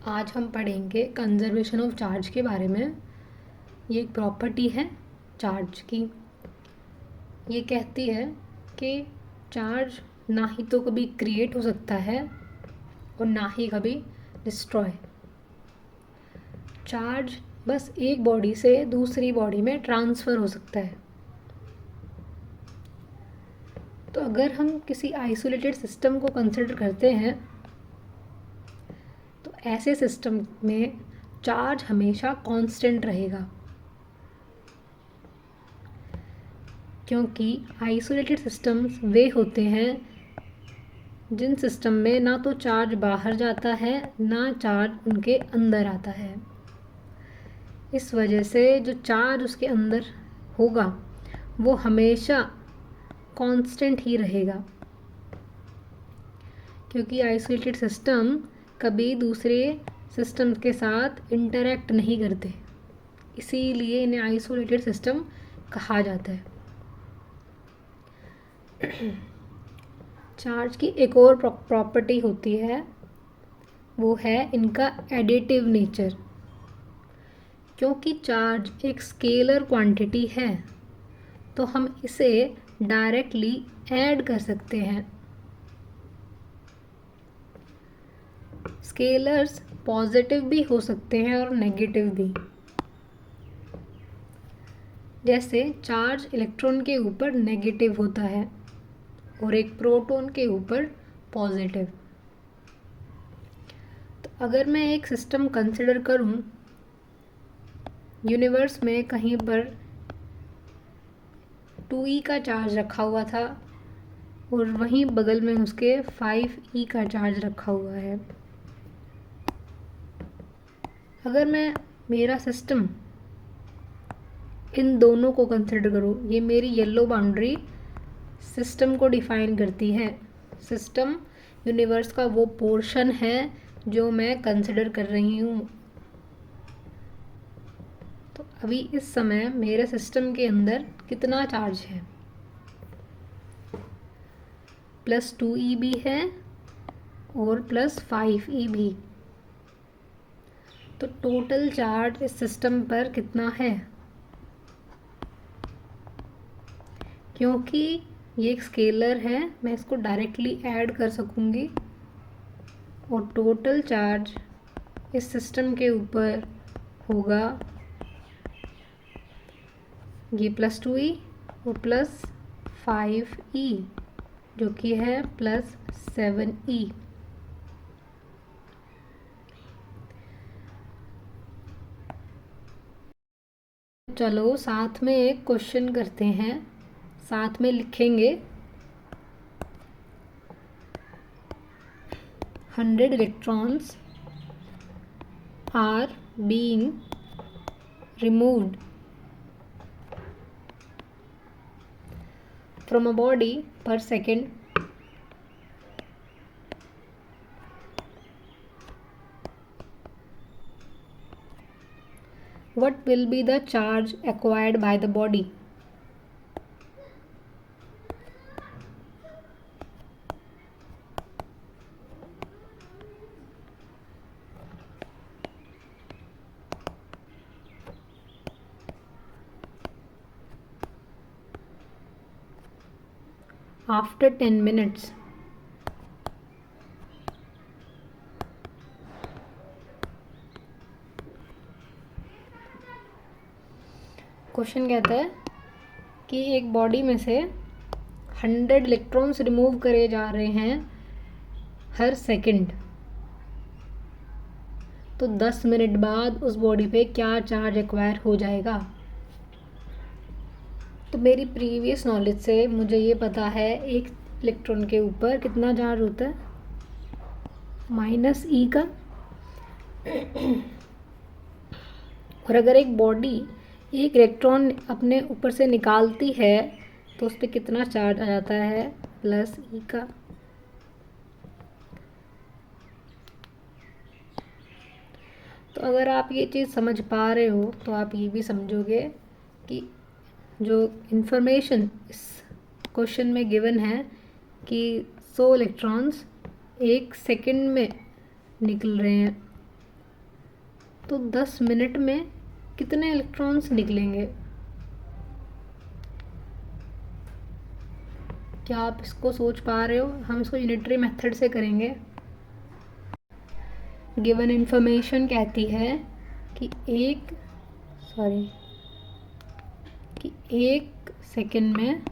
आज हम पढ़ेंगे कंजर्वेशन ऑफ चार्ज के बारे में। ये एक प्रॉपर्टी है चार्ज की। ये कहती है कि चार्ज ना ही तो कभी क्रिएट हो सकता है और ना ही कभी डिस्ट्रॉय। चार्ज बस एक बॉडी से दूसरी बॉडी में ट्रांसफ़र हो सकता है। तो अगर हम किसी आइसोलेटेड सिस्टम को कंसिडर करते हैं तो ऐसे सिस्टम में चार्ज हमेशा कांस्टेंट रहेगा, क्योंकि आइसोलेटेड सिस्टम्स वे होते हैं जिन सिस्टम में ना तो चार्ज बाहर जाता है ना चार्ज उनके अंदर आता है। इस वजह से जो चार्ज उसके अंदर होगा वो हमेशा कांस्टेंट ही रहेगा, क्योंकि आइसोलेटेड सिस्टम कभी दूसरे सिस्टम के साथ इंटरैक्ट नहीं करते। इसीलिए इन्हें आइसोलेटेड सिस्टम कहा जाता है। चार्ज की एक और प्रॉपर्टी होती है, वो है इनका एडिटिव नेचर। क्योंकि चार्ज एक स्केलर क्वांटिटी है तो हम इसे डायरेक्टली ऐड कर सकते हैं। स्केलर्स पॉजिटिव भी हो सकते हैं और नेगेटिव भी। जैसे चार्ज इलेक्ट्रॉन के ऊपर नेगेटिव होता है और एक प्रोटॉन के ऊपर पॉजिटिव। तो अगर मैं एक सिस्टम कंसिडर करूं, यूनिवर्स में कहीं पर 2e का चार्ज रखा हुआ था और वहीं बगल में उसके 5e का चार्ज रखा हुआ है। अगर मैं मेरा सिस्टम इन दोनों को कंसिडर करूं, ये मेरी येलो बाउंड्री सिस्टम को डिफाइन करती है। सिस्टम यूनिवर्स का वो पोर्शन है जो मैं कंसिडर कर रही हूँ। तो अभी इस समय मेरे सिस्टम के अंदर कितना चार्ज है? +2e भी है और +5e भी। तो टोटल चार्ज इस सिस्टम पर कितना है? क्योंकि ये एक स्केलर है, मैं इसको डायरेक्टली ऐड कर सकूँगी और टोटल चार्ज इस सिस्टम के ऊपर होगा ये +2e और +5e, जो कि है +7e। चलो साथ में एक क्वेश्चन करते हैं, साथ में लिखेंगे 100 electrons are being removed from a body per second. What will be the charge acquired by the body? After 10 minutes. Question कहता है कि एक बॉडी में से 100 इलेक्ट्रॉन्स रिमूव करे जा रहे हैं हर सेकंड। तो 10 मिनट बाद उस बॉडी पे क्या चार्ज एक्वायर हो जाएगा? तो मेरी प्रीवियस नॉलेज से मुझे ये पता है एक इलेक्ट्रॉन के ऊपर कितना चार्ज होता है, -e का। और अगर एक बॉडी एक इलेक्ट्रॉन अपने ऊपर से निकालती है तो उस पर कितना चार्ज आ जाता है, +e का। तो अगर आप ये चीज़ समझ पा रहे हो तो आप ये भी समझोगे कि जो इन्फॉर्मेशन इस क्वेश्चन में गिवन है कि 100 इलेक्ट्रॉन्स एक सेकंड में निकल रहे हैं, तो 10 मिनट में कितने इलेक्ट्रॉन्स निकलेंगे? क्या आप इसको सोच पा रहे हो? हम इसको यूनिटरी मेथड से करेंगे। गिवन इन्फॉर्मेशन कहती है कि एक सेकंड में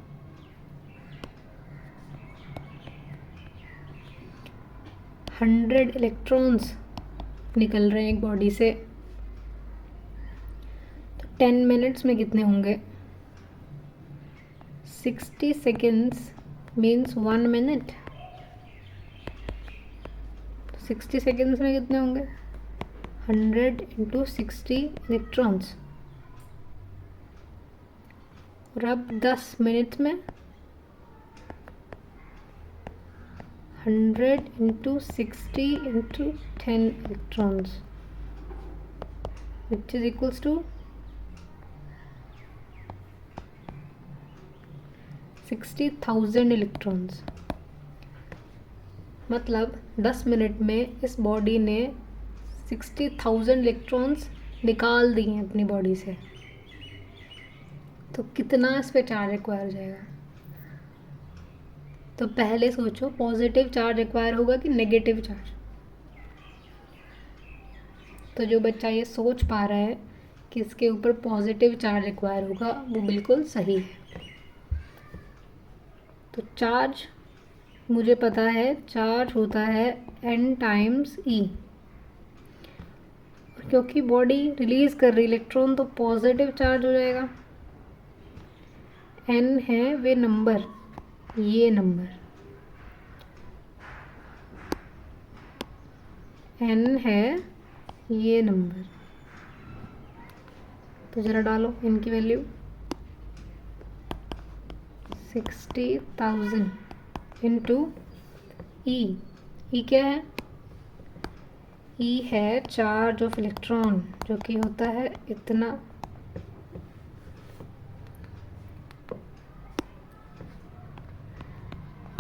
100 इलेक्ट्रॉन्स निकल रहे हैं एक बॉडी से। तो 10 मिनट्स में कितने होंगे? 60 सेकेंड्स मीन्स 1 मिनट। 60 सेकेंड्स में कितने होंगे? 100 इंटू 60 इलेक्ट्रॉन्स। और अब 10 मिनट में 100 into 60 into 10 electrons which is equals to 60,000 electrons. मतलब 10 मिनट में इस बॉडी ने 60,000 इलेक्ट्रॉन्स निकाल दिए हैं अपनी बॉडी से। तो कितना इस पे चार्ज रिक्वायर हो जाएगा? तो पहले सोचो, पॉजिटिव चार्ज रिक्वायर होगा कि नेगेटिव चार्ज? तो जो बच्चा ये सोच पा रहा है कि इसके ऊपर पॉजिटिव चार्ज रिक्वायर होगा, वो बिल्कुल सही है। तो चार्ज मुझे पता है, चार्ज होता है n टाइम्स E। और क्योंकि बॉडी रिलीज कर रही इलेक्ट्रॉन, तो पॉजिटिव चार्ज हो जाएगा। n है वे नंबर, ये नंबर n है ये नंबर। तो ज़रा डालो n की वैल्यू। 60,000 into E। E क्या है? E है चार्ज ऑफ इलेक्ट्रॉन, जो कि होता है इतना।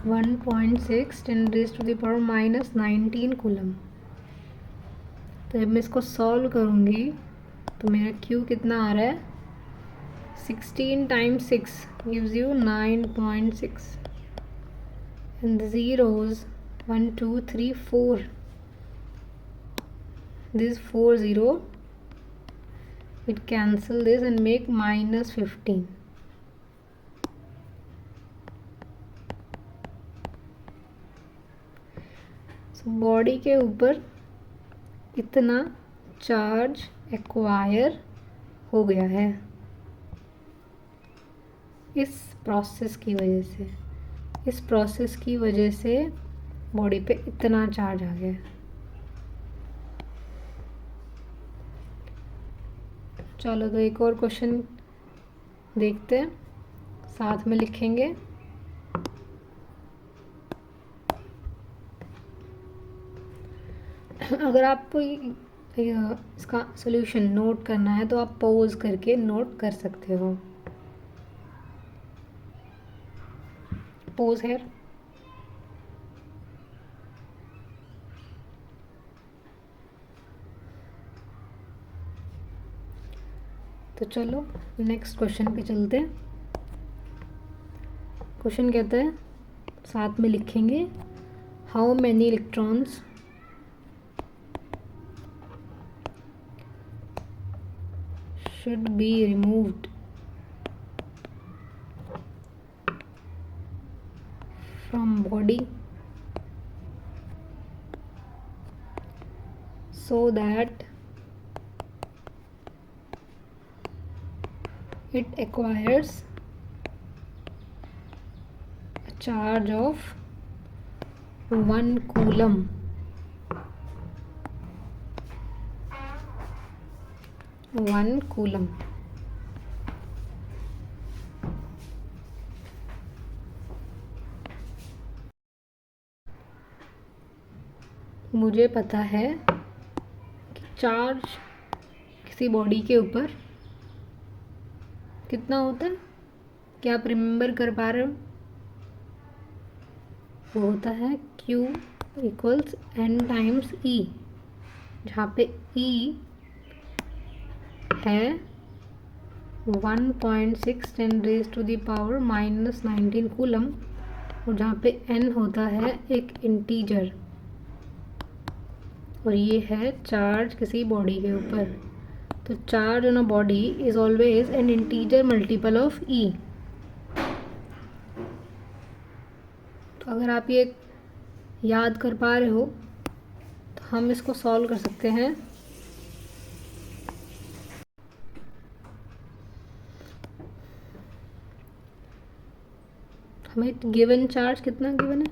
(1.6 × 10⁻⁻19 कूलम। तो जब मैं इसको सॉल्व करूँगी तो मेरा Q कितना आ रहा है? 16 times 6 gives you 9.6 and the zeros 1 2 3 4, this 4 0, it cancel this and make -15. So body के ऊपर इतना चार्ज एक्वायर हो गया है इस प्रोसेस की वजह से। इस प्रोसेस की वजह से बॉडी पे इतना चार्ज आ गया। चलो तो एक और क्वेश्चन देखते हैं, साथ में लिखेंगे। अगर आपको इसका सॉल्यूशन नोट करना है तो आप पॉज करके नोट कर सकते हो। pause here। तो चलो नेक्स्ट क्वेश्चन पे चलते हैं। क्वेश्चन कहता है, साथ में लिखेंगे, how many electrons should be removed from body so that it acquires a charge of 1 coulomb। 1 coulomb. मुझे पता है कि चार्ज किसी बॉडी के ऊपर कितना होता है। क्या आप रिमेंबर कर पा रहे हो? वो होता है Q = N टाइम्स E, जहाँ पे E है 1.6 10⁻⁻⁻19 कूलम, और जहाँ पे n होता है एक इंटीजर, और ये है चार्ज किसी बॉडी के ऊपर। तो charge on a body is always an integer multiple of e. तो अगर आप ये याद कर पा रहे हो तो हम इसको सॉल्व कर सकते हैं। हमें गिवन चार्ज कितना गिवन है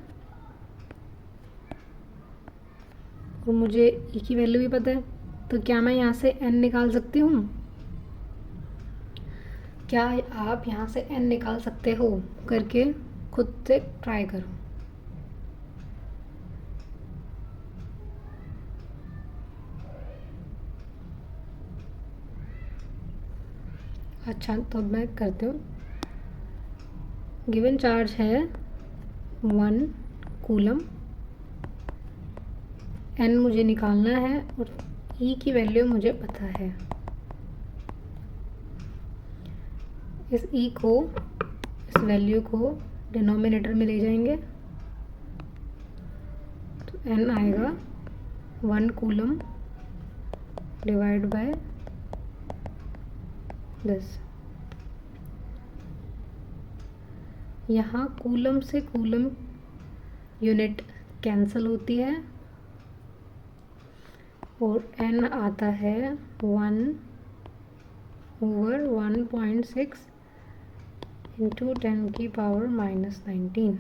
और मुझे ई की वैल्यू भी पता है, तो क्या मैं यहाँ से n निकाल सकती हूँ? क्या आप यहाँ से n निकाल सकते हो? करके खुद से ट्राई करो। अच्छा, तो अब मैं करती हूँ। गिवन चार्ज है 1 कूलम, n मुझे निकालना है और e की वैल्यू मुझे पता है। इस e को, इस वैल्यू को डिनोमिनेटर में ले जाएंगे तो n आएगा 1 कूलम डिवाइड बाय दिस। यहाँ कूलम से कूलम यूनिट कैंसिल होती है और n आता है 1/1.6 इंटू 10⁻⁻⁻19।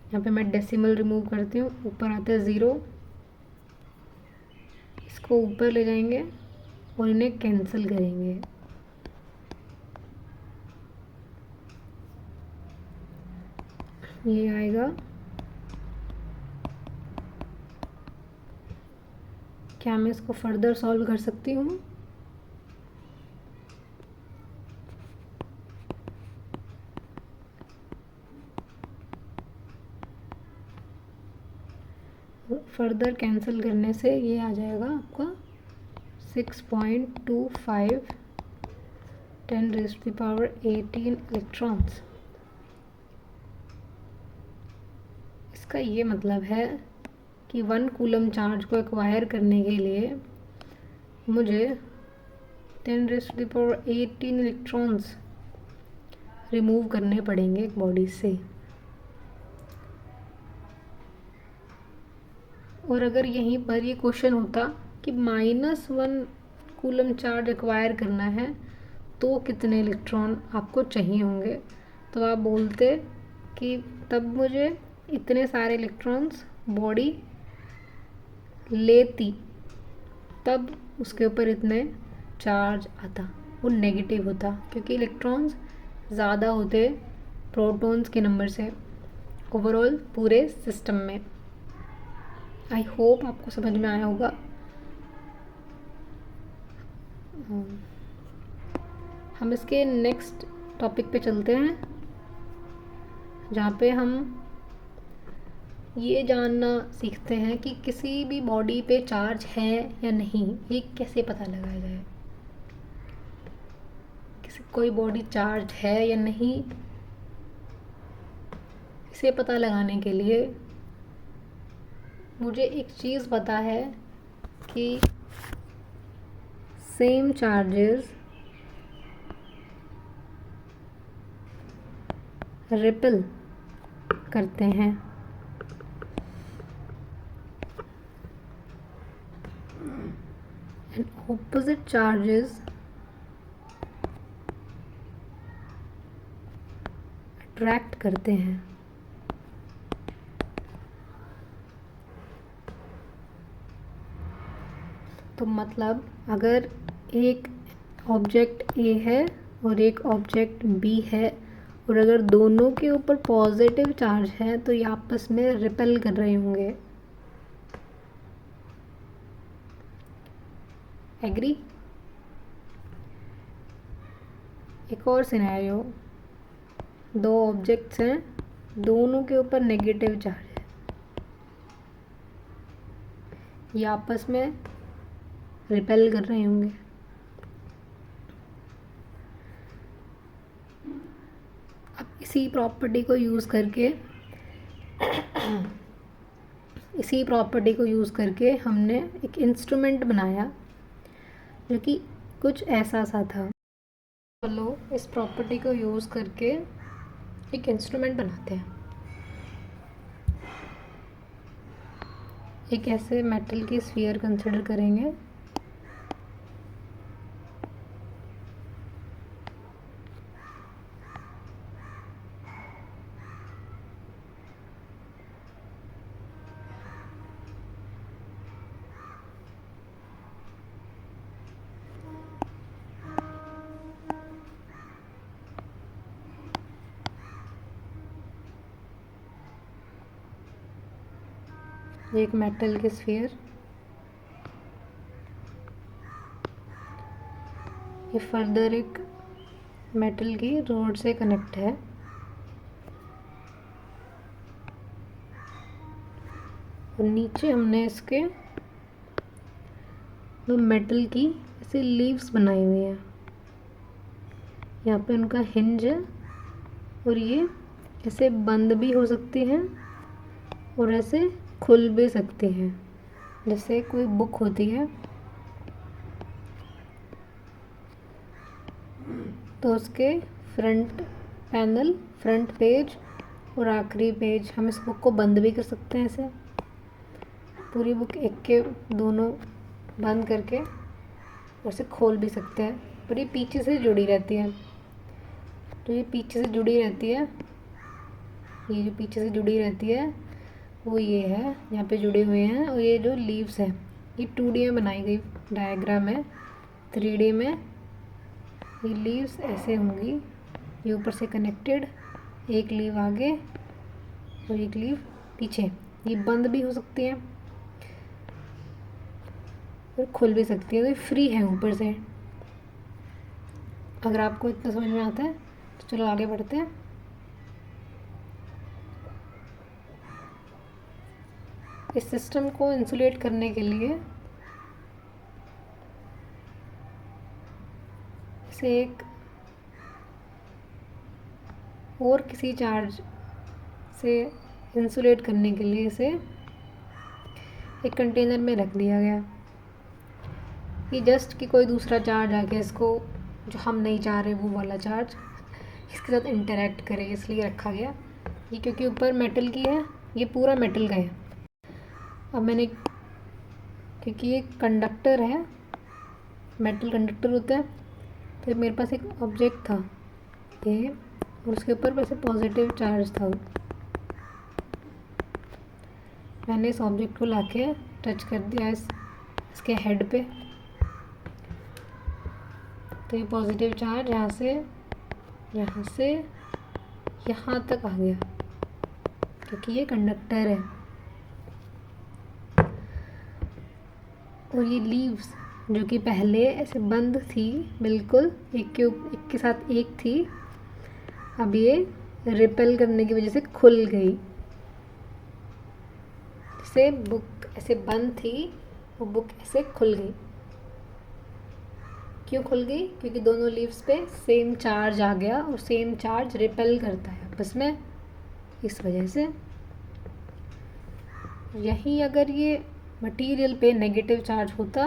यहाँ पे मैं डेसिमल रिमूव करती हूँ, ऊपर आता है 0, इसको ऊपर ले जाएंगे और इन्हें कैंसिल करेंगे। ये आएगा, क्या मैं इसको फर्दर सॉल्व कर सकती हूँ? फर्दर कैंसिल करने से ये आ जाएगा आपका 6.25 10⁻18 इलेक्ट्रॉन्स। इसका ये मतलब है कि 1 कूलम चार्ज को एक्वायर करने के लिए मुझे 10⁻18 इलेक्ट्रॉन्स रिमूव करने पड़ेंगे एक बॉडी से। और अगर यहीं पर ये क्वेश्चन होता कि -1 कूलम चार्ज एक्वायर करना है तो कितने इलेक्ट्रॉन आपको चाहिए होंगे, तो आप बोलते कि तब मुझे इतने सारे इलेक्ट्रॉन्स बॉडी लेती, तब उसके ऊपर इतने चार्ज आता। वो नेगेटिव होता क्योंकि इलेक्ट्रॉन्स ज़्यादा होते प्रोटॉन्स के नंबर से ओवरऑल पूरे सिस्टम में। आई होप आपको समझ में आया होगा। हम इसके नेक्स्ट टॉपिक पे चलते हैं, जहाँ पे हम ये जानना सीखते हैं कि किसी भी बॉडी पे चार्ज है या नहीं, ये कैसे पता लगाया जाए। किसी कोई बॉडी चार्ज है या नहीं, इसे पता लगाने के लिए मुझे एक चीज़ पता है कि सेम चार्जेस रिपल करते हैं। एंड ऑपोजिट चार्जेस अट्रैक्ट करते हैं। तो मतलब अगर एक ऑब्जेक्ट ए है और एक ऑब्जेक्ट बी है और अगर दोनों के ऊपर पॉजिटिव चार्ज है तो ये आपस में रिपेल कर रहे होंगे। एग्री? एक और सिनेरियो, दो ऑब्जेक्ट्स हैं, दोनों के ऊपर नेगेटिव चार्ज है, ये आपस में रिपेल कर रहे होंगे। इसी प्रॉपर्टी को यूज़ करके हमने एक इंस्ट्रूमेंट बनाया जो कि कुछ ऐसा सा था। चलो इस प्रॉपर्टी को यूज़ करके एक इंस्ट्रूमेंट बनाते हैं। एक ऐसे मेटल की स्फीयर कंसिडर करेंगे एक मेटल की स्फीयर, ये फर्दर एक मेटल की रोड से कनेक्ट है और नीचे हमने इसके दो मेटल की ऐसे लीव्स बनाई हुई हैं। यहाँ पे उनका हिंज है और ये ऐसे बंद भी हो सकती हैं और ऐसे खुल भी सकती हैं, जैसे कोई बुक होती है तो उसके फ्रंट पैनल, फ्रंट पेज और आखिरी पेज, हम इस बुक को बंद भी कर सकते हैं। ऐसे पूरी बुक एक के दोनों बंद करके ऐसे खोल भी सकते हैं, पर ये पीछे से जुड़ी रहती है। तो ये पीछे से जुड़ी रहती है, ये जो पीछे से जुड़ी रहती है वो ये है, यहाँ पे जुड़े हुए हैं। और ये जो लीव्स हैं ये 2D में बनाई गई डायग्राम है। 3D में ये लीव्स ऐसे होंगी, ये ऊपर से कनेक्टेड, एक लीव आगे और एक लीव पीछे। ये बंद भी हो सकती है और खुल भी सकती है, तो ये फ्री है ऊपर से। अगर आपको इतना समझ में आता है तो चलो आगे बढ़ते हैं। इस सिस्टम को इंसुलेट करने के लिए इसे एक और किसी चार्ज से इंसुलेट करने के लिए इसे एक कंटेनर में रख दिया गया कि जस्ट कि कोई दूसरा चार्ज आके इसको, जो हम नहीं चाह रहे वो वाला चार्ज, इसके साथ इंटरेक्ट करे, इसलिए रखा गया। ये क्योंकि ऊपर मेटल की है, ये पूरा मेटल का है। अब मैंने, क्योंकि ये कंडक्टर है, मेटल कंडक्टर होता है, तो मेरे पास एक ऑब्जेक्ट था ये और उसके ऊपर वैसे पॉजिटिव चार्ज था। मैंने इस ऑब्जेक्ट को लाके टच कर दिया इसके हेड पे, तो ये पॉजिटिव चार्ज यहाँ से यहाँ तक आ गया क्योंकि ये कंडक्टर है। और ये लीव्स जो कि पहले ऐसे बंद थी, बिल्कुल एक के साथ एक थी, अब ये रिपेल करने की वजह से खुल गई। जैसे बुक ऐसे बंद थी, वो बुक ऐसे खुल गई। क्यों खुल गई? क्योंकि दोनों लीव्स पे सेम चार्ज आ गया और सेम चार्ज रिपेल करता है आपस में, इस वजह से। यही अगर ये मटेरियल पे नेगेटिव चार्ज होता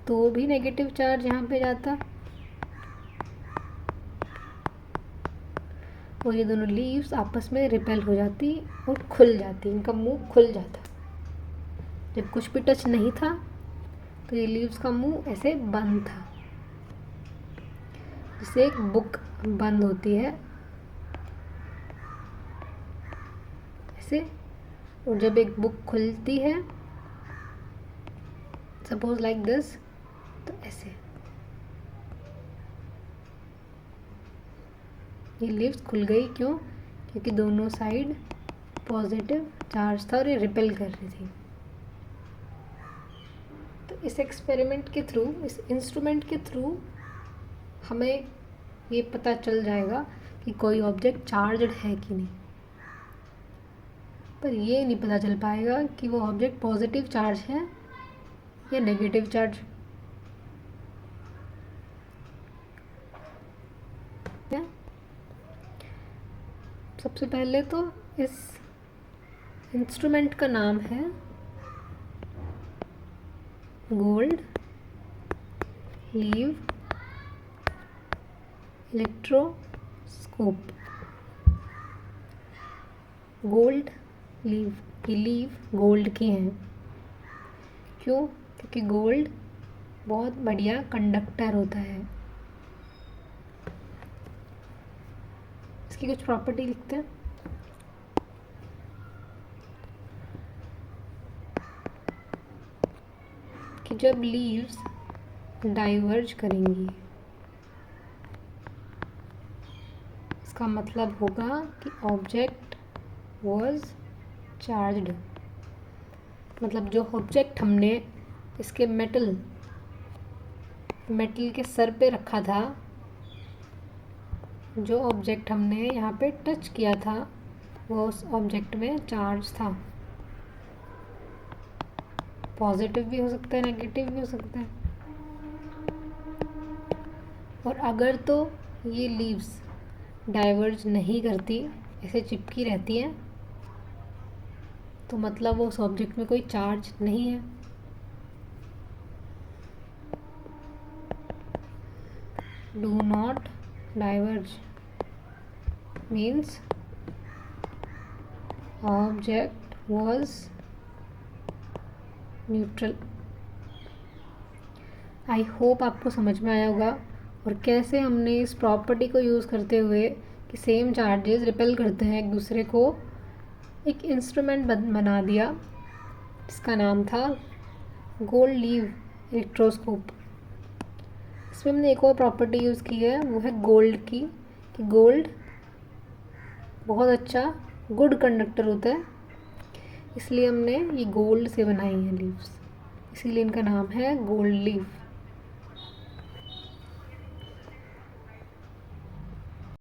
तो भी नेगेटिव चार्ज यहाँ पे जाता और ये दोनों लीव्स आपस में रिपेल हो जाती और खुल जाती, इनका मुंह खुल जाता। जब कुछ भी टच नहीं था तो ये लीव्स का मुंह ऐसे बंद था, जिससे एक बुक बंद होती है ऐसे। और जब एक बुक खुलती है, सपोज लाइक दिस, तो ऐसे ये लीव्स खुल गई। क्यों? क्योंकि दोनों साइड पॉजिटिव चार्ज था और ये रिपेल कर रही थी। तो इस एक्सपेरिमेंट के थ्रू, इस इंस्ट्रूमेंट के थ्रू हमें ये पता चल जाएगा कि कोई ऑब्जेक्ट चार्जड है कि नहीं, पर ये नहीं पता चल पाएगा कि वो ऑब्जेक्ट पॉजिटिव चार्ज है या नेगेटिव चार्ज है। सबसे पहले तो इस इंस्ट्रूमेंट का नाम है gold leaf electroscope. Gold leaf की लीव गोल्ड की हैं। क्यों? क्योंकि गोल्ड बहुत बढ़िया कंडक्टर होता है। इसकी कुछ प्रॉपर्टी लिखते हैं कि जब लीव्स डाइवर्ज करेंगी, इसका मतलब होगा कि ऑब्जेक्ट वाज चार्ज्ड। मतलब जो ऑब्जेक्ट हमने इसके मेटल के सर पे रखा था, जो ऑब्जेक्ट हमने यहाँ पे टच किया था, वो उस ऑब्जेक्ट में चार्ज था। पॉजिटिव भी हो सकता है, नेगेटिव भी हो सकता है। और अगर तो ये लीव्स डाइवर्ज नहीं करती, ऐसे चिपकी रहती हैं, तो मतलब वो उस ऑब्जेक्ट में कोई चार्ज नहीं है। Do not diverge means object was neutral. I hope आपको समझ में आया होगा और कैसे हमने इस प्रॉपर्टी को यूज़ करते हुए कि सेम चार्जेस रिपेल करते हैं एक दूसरे को, एक इंस्ट्रूमेंट बना दिया जिसका नाम था गोल्ड लीव इलेक्ट्रोस्कोप। इसमें हमने एक और प्रॉपर्टी यूज़ की है, वो है गोल्ड की, कि गोल्ड बहुत अच्छा गुड कंडक्टर होता है, इसलिए हमने ये गोल्ड से बनाई है लीव्स, इसीलिए इनका नाम है गोल्ड लीव।